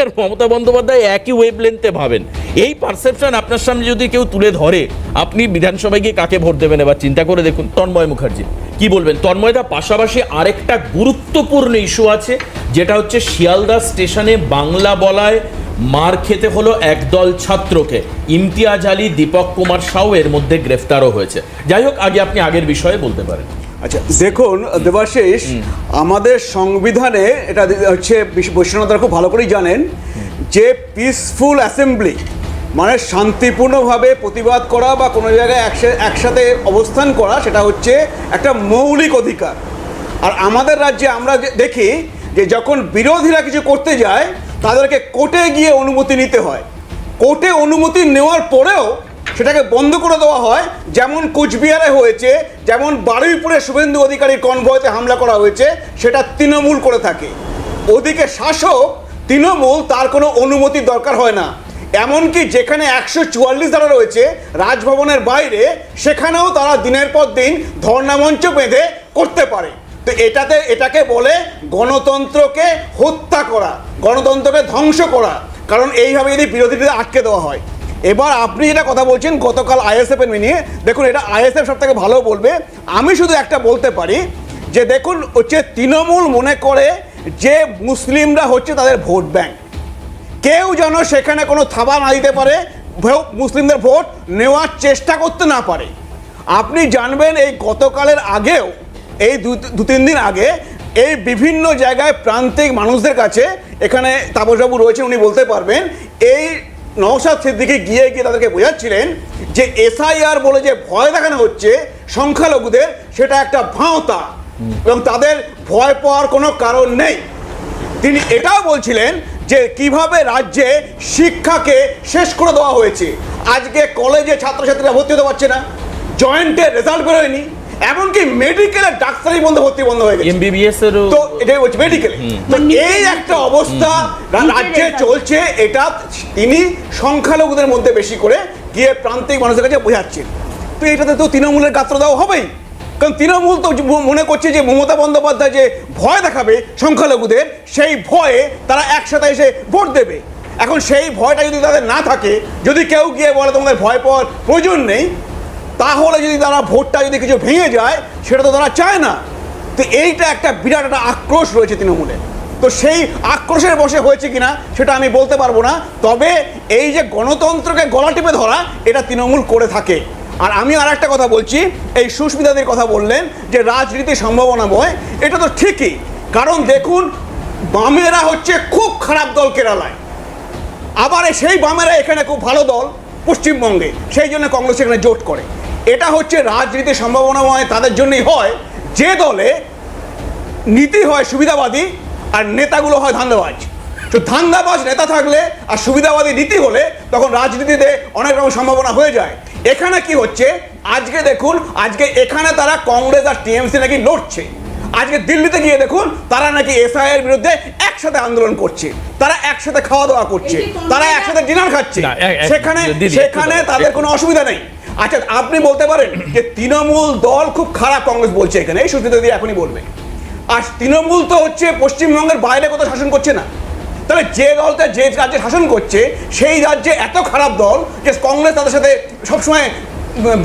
আর মমতা বন্দ্যোপাধ্যায় একই ওয়েভলেন্থে ভাবেন, এই পারসেপশন আপনার সামনে যদি কেউ তুলে ধরে, আপনি বিধানসভায় গিয়ে কাকে ভোট দেবেন এবার চিন্তা করে দেখুন। তন্ময় মুখার্জি কি বলবেন? তন্ময়দা, পাশাপাশি আরেকটা গুরুত্বপূর্ণ ইস্যু আছে, যেটা হচ্ছে শিয়ালদা স্টেশনে বাংলা বলায় মার খেতে হলো একদল ছাত্রকে। ইমতিয়াজ আলী, দীপক কুমার সাউ এর মধ্যে গ্রেফতারও হয়েছে। যাই হোক, আগে আপনি আগের বিষয়ে বলতে পারেন। আচ্ছা দেখুন দেবাশিস, আমাদের সংবিধানে এটা হচ্ছে বৈষ্ণবরা খুব ভালো করেই জানেন যে পিসফুল অ্যাসেম্বলি মানে শান্তিপূর্ণভাবে প্রতিবাদ করা বা কোনো জায়গায় একসাথে অবস্থান করা, সেটা হচ্ছে একটা মৌলিক অধিকার। আর আমাদের রাজ্যে আমরা দেখি যে যখন বিরোধীরা কিছু করতে যায় তাদেরকে কোর্টে গিয়ে অনুমতি নিতে হয়। কোর্টে অনুমতি নেওয়ার পরেও সেটাকে বন্ধ করে দেওয়া হয়, যেমন কোচবিহারে হয়েছে, যেমন বারুইপুরে শুভেন্দু অধিকারীর কনভয়েতে হামলা করা হয়েছে, সেটা তৃণমূল করে থাকে। ওদিকে শাসক তৃণমূল, তার কোনো অনুমতির দরকার হয় না। এমনকি যেখানে 144 ধারা রয়েছে রাজভবনের বাইরে, সেখানেও তারা দিনের পর দিন ধর্ণামঞ্চ বেঁধে করতে পারে। তো এটাকে বলে গণতন্ত্রকে হত্যা করা, গণতন্ত্রকে ধ্বংস করা, কারণ এইভাবে যদি বিরোধীদের আটকে দেওয়া হয়। এবার আপনি যেটা কথা বলছেন গতকাল আইএসএফ এর নিয়ে, দেখুন এটা আইএসএফ সব থেকে ভালো বলবে। আমি শুধু একটা বলতে পারি যে দেখুন হচ্ছে তৃণমূল মনে করে যে মুসলিমরা হচ্ছে তাদের ভোট ব্যাংক, কেউ যেন সেখানে কোনো থাবা না দিতে পারে, মুসলিমদের ভোট নেওয়ার চেষ্টা করতে না পারে। আপনি জানবেন এই গতকালের আগেও, এই দু তিন দিন আগে এই বিভিন্ন জায়গায় প্রান্তিক মানুষদের কাছে, এখানে তাপসবাবু রয়েছেন উনি বলতে পারবেন, এই নওশাদ সিদ্দিকী গিয়ে তাদেরকে বোঝাচ্ছিলেন যে এসআইআর বলে যে ভয় দেখানো হচ্ছে সংখ্যালঘুদের, সেটা একটা ভাঁওতা এবং তাদের ভয় পাওয়ার কোনো কারণ নেই। তিনি এটাও বলছিলেন যে কিভাবে রাজ্যে শিক্ষাকে শেষ করে দেওয়া হয়েছে। আজকে কলেজে ছাত্রছাত্রীরা ভর্তি হতে পারছে না, জয়েন্টের রেজাল্ট বেরোয়নি, এমনকি মেডিকেলের ডাক্তারি বন্ধ হয়ে গেছে, এমবিবিএস এর, তো এটাই বলছে মেডিকেলে। তো এই একটা অবস্থা রাজ্যে চলছে, এটা তিনি সংখ্যালঘুদের মধ্যে বেশি করে গিয়ে প্রান্তিক মানুষের কাছে বোঝাচ্ছেন। তো এটাতে তো তৃণমূলের গাত্র দেওয়া হবেই, কারণ তৃণমূল তো মনে করছে যে মমতা বন্দ্যোপাধ্যায় যে ভয় দেখাবে সংখ্যালঘুদের, সেই ভয়ে তারা একসাথে এসে ভোট দেবে। এখন সেই ভয়টা যদি তাদের না থাকে, যদি কেউ গিয়ে বলে তোমাদের ভয় পাওয়ার প্রয়োজন নেই, তাহলে যদি তারা ভোটটা যদি কিছু ভেঙে যায়, সেটা তো তারা চায় না। তো এইটা একটা বিরাট একটা আক্রোশ রয়েছে তৃণমূলে। তো সেই আক্রোশের বশে হয়েছে কিনা সেটা আমি বলতে পারবো না, তবে এই যে গণতন্ত্রকে গলা টিপে ধরা, এটা তৃণমূল করে থাকে। আর আমি আর একটা কথা বলছি, এই সুস্মিতাদের কথা বললেন যে রাজনীতি সম্ভাবনাময়, এটা তো ঠিকই, কারণ দেখুন বামেরা হচ্ছে খুব খারাপ দল কেরালায়, আবার সেই বামেরা এখানে খুব ভালো দল পশ্চিমবঙ্গে, সেই জন্য কংগ্রেস এখানে জোট করে। এটা হচ্ছে রাজনীতির সম্ভাবনাময় তাদের জন্যই হয়, যে দলে নীতি হয় সুবিধাবাদী আর নেতাগুলো হয় ধান্দাবাজ। তো ধান্দাবাজ নেতা থাকলে আর সুবিধাবাদী নীতি হলে তখন রাজনীতিতে অনেক রকম সম্ভাবনা হয়ে যায়। এখানে কি হচ্ছে, আজকে দেখুন, আজকে এখানে তারা কংগ্রেস আর টিএমসি নাকি লড়ছে, আজকে দিল্লিতে গিয়ে দেখুন তারা নাকি এসআইআর বিরুদ্ধে একসাথে আন্দোলন করছে, তারা একসাথে খাওয়া দাওয়া করছে, তারা একসাথে ডিনার খাচ্ছে, সেখানে তাদের কোনো অসুবিধা নেই। আচ্ছা আপনি বলতে পারেন যে তৃণমূল দল খুব খারাপ, কংগ্রেস বলছে এখানে, এই সুস্মিতা দিয়ে এখনই বলবে। আর তৃণমূল তো হচ্ছে পশ্চিমবঙ্গের বাইরে কোথাও শাসন করছে না, তাহলে যে দলটা যে রাজ্যে শাসন করছে সেই রাজ্যে এত খারাপ দল যে কংগ্রেস তাদের সাথে সবসময়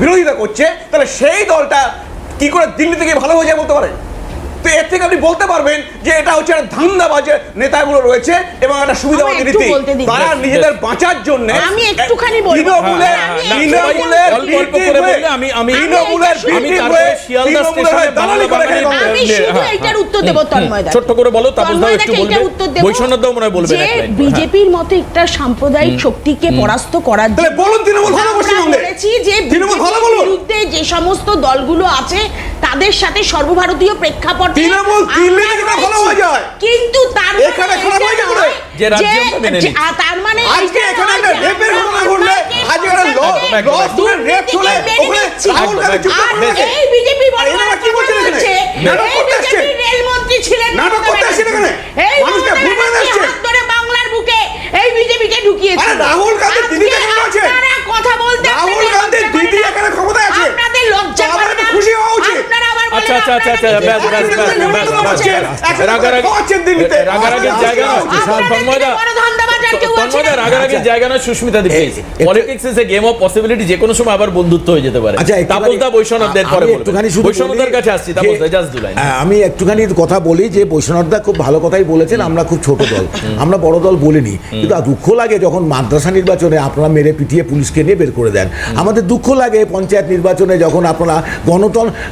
বিরোধিতা করছে, তাহলে সেই দলটা কি করে দিল্লিতে গিয়ে ভালো হয়ে যায় বলতে পারে? তো এর থেকে আপনি বলতে পারবেন যে এটা হচ্ছে একটা ধান্দাবাজের নেতাগুলো রয়েছে এবং একটা সুবিধাবাদী নীতি, তারা নিজেদের বাঁচার জন্য আমি একটুখানি বলবো, ছোট্ট করে বলো, তারপর দাও একটু বলবে, বৈষ্ণব দাও মনে হয় বলবে। বিজেপির মতো একটা সাম্প্রদায়িক শক্তিকে পরাস্ত করার জন্য বলুন তৃণমূল ভালো বলেছি যে বিরুদ্ধে যে সমস্ত দলগুলো আছে তাদের সাথে সর্বভারতীয় প্রেক্ষাপটে তৃণমূল দিল্লিতে ভালো হয়ে যায়, কিন্তু তার এখানে খারাপ হয়ে যাবে যে রাজ্য মেনে নিচ্ছে। তার মানে আজকে এখানে একটা রেপের ঘটনা ঘটলে, আজকে একটা লস্টের রেপ চলে, ওখানে রাহুল গান্ধী চুপ করে আছে। এই বিজেপি এরা কি বলছে এখানে? নাটক করতে আসছে, রেলমন্ত্রী ছিলেন, নাটক করতে আসছে এখানে, মানুষকে ভুল করে আসছে, হাত ধরে বাংলার বুকে এই বিজেপিকে ঢুকিয়েছে। আরে রাহুল গান্ধী দিদিতে ক্ষমতা আছে, আপনারা কথা বলতে, রাহুল গান্ধী দিদি এখানে ক্ষমতা আছে, আপনাদের লজ্জা করে না, খুশি হওয়া উচিত। আপনারা আবার আচ্ছা রাগারাগির জায়গা নয় তন্ময়দা, রাগারাগির জায়গা নয় Sushmita di, please. Politics is a game of possibility, যে কোনো সময় আবার বন্ধুত্ব হয়ে যেতে পারে। আচ্ছা, তাপসদা বৈষ্ণবদের পরে আমি বলবেন। একটুখানি শুধু বৈষ্ণবদের বলি কাছে আসছি, যে- তাপসদা জাস্ট দু লাইন। আমি একটুখানি কথা বলি যে বৈষ্ণবদা খুব ভালো কথাই বলেছেন, আমরা খুব ছোট দল, আমরা বড় দল বলিনি, কিন্তু দুঃখ লাগে যখন মাদ্রাসা নির্বাচনে আপনারা মেরে পিটিয়ে পুলিশকে নিয়ে বের করে দেন। আমাদের দুঃখ লাগে পঞ্চায়েত নির্বাচনে যখন আপনারা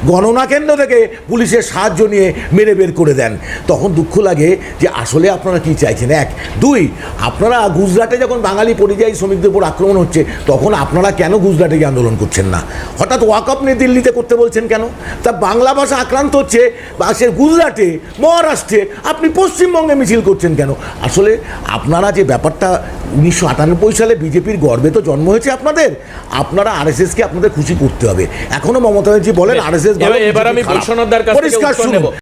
গণনা কেন্দ্র থেকে পুলিশের সাহায্য নিয়ে মেরে বের করে দেন, তখন দুঃখ লাগে যে আসলে আপনারা কি চাইছেন। এক, দুই, আপনারা গুজরাটে যখন বাঙালি পরিযায়ী শ্রমিকদের উপর আক্রমণ হচ্ছে তখন আপনারা কেন গুজরাটে গিয়ে আন্দোলন করছেন না? হঠাৎ ওয়াকআপ নিয়ে দিল্লিতে করতে বলছেন কেন? তা বাংলা ভাষা আক্রান্ত হচ্ছে বা সে গুজরাটে, মহারাষ্ট্রে, আপনি পশ্চিমবঙ্গে মিছিল করছেন কেন? আসলে আপনারা যে ব্যাপারটা 1998 সালে বিজেপির গর্বে তো জন্ম হয়েছে আপনাদের, আপনারা আরএসএসকে আপনাদের খুশি করতে হবে। এখনো মমতা ব্যানার্জি বলেন আরএসএস এবার আমি বৈষ্ণবদার কাছ থেকে পরিষ্কার উত্তর শুনুন। নেব।